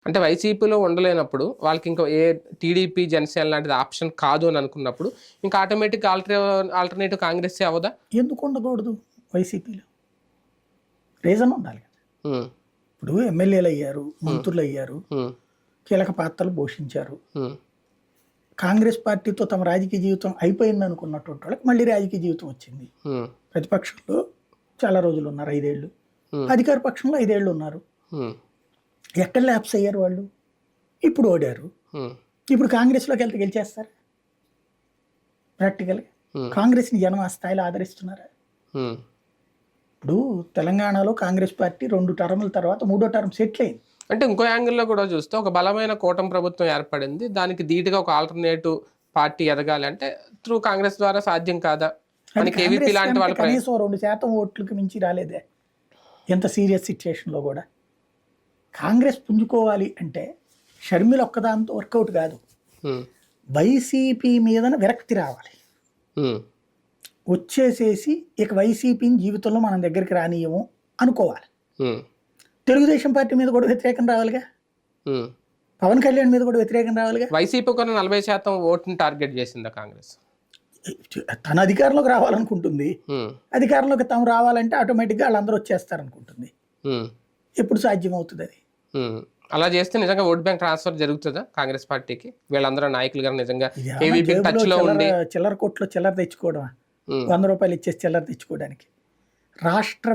అంటే వైసీపీలో ఉండలేనప్పుడు వాళ్ళకి ఇంకా ఏ టీడీపీ జనసేన లాంటిది ఆప్షన్ కాదు అని అనుకున్నప్పుడు ఇంకా ఆటోమేటిక్ ఆల్టర్నేటివ్ కాంగ్రెస్ అవదా? ఎందుకు ఉండకూడదు? వైసీపీలో రీజన్ ఉండాలి కదా. ఉమ్, ఇప్పుడు ఎమ్మెల్యేలు అయ్యారు, మంత్రులు అయ్యారు, ఉమ్, కీలక పాత్రలు పోషించారు. ఉమ్, కాంగ్రెస్ పార్టీతో తమ రాజకీయ జీవితం అయిపోయింది అనుకున్నటువంటి వాళ్ళకి మళ్ళీ రాజకీయ జీవితం వచ్చింది. ఉమ్, ప్రతిపక్షంలో చాలా రోజులు ఉన్నారు, 5 ఏళ్ళు. ఉమ్, అధికార పక్షంలో 5 ఏళ్ళు ఉన్నారు. ఉమ్, ఎక్కడ ల్యాప్స్ అయ్యారు వాళ్ళు? ఇప్పుడు ఓడారు. ఉమ్, ఇప్పుడు కాంగ్రెస్లోకి వెళ్తే గెలిచేస్తారు ప్రాక్టికల్గా. ఉమ్, కాంగ్రెస్ని జనం ఆ స్థాయిలో ఆదరిస్తున్నారా? ఉమ్. ఇప్పుడు తెలంగాణలో కాంగ్రెస్ పార్టీ 2 టర్ముల తర్వాత 3వ టర్మ్ సెటిల్ అయింది. అంటే ఇంకో యాంగిల్లో కూడా చూస్తే ఒక బలమైన కూటమి ప్రభుత్వం ఏర్పడింది, దానికి ధీటుగా ఒక ఆల్టర్నేటివ్ పార్టీ ఎదగాలి అంటే త్రూ కాంగ్రెస్ ద్వారా సాధ్యం కాదా అది అని కేవీపీ కాంగ్రెస్ లాంటి కనుక వాళ్ళు కనీసం 2% ఓట్లకు మించి రాలేదే ఎంత సీరియస్ సిచ్యుయేషన్లో కూడా. కాంగ్రెస్ పుంజుకోవాలి అంటే షర్మిల ఒక్కదాంతో వర్కౌట్ కాదు. ఉమ్, వైసీపీ మీదన విరక్తి రావాలి, ఉమ్, వచ్చేసేసి ఇక వైసీపీని జీవితంలో మనం దగ్గరికి రానియము అనుకోవాలి. ఉమ్, తెలుగుదేశం పార్టీ మీద కూడా వ్యతిరేకం రావాలిగా, ఉమ్. పవన్ కళ్యాణ్ మీద కూడా వ్యతిరేకం రావాలిగా. వైసీపీ కొన్న 40% ఓటుని టార్గెట్ చేసిందా కాంగ్రెస్? తన అధికారంలోకి రావాలనుకుంటుంది. ఉమ్, అధికారంలోకి తాము రావాలంటే ఆటోమేటిక్గా వాళ్ళందరూ వచ్చేస్తారనుకుంటుంది. ఉమ్, ఎప్పుడు సాధ్యం అవుతుంది అది? ఉమ్. అలా చేస్తే నిజంగా ఓట్ బ్యాంక్ ట్రాన్స్ఫర్ జరుగుతుందా కాంగ్రెస్ పార్టీకి? వీళ్ళందరూ నాయకులు గారు నిజంగా ఇది కేవీపీ టచ్ లో ఉండి చిల్లర కొట్లో చిల్లర తెచ్చుకోవడం, 100 రూపాయలు ఇచ్చేసి చిల్లర తెచ్చుకోవడానికి రాష్ట్ర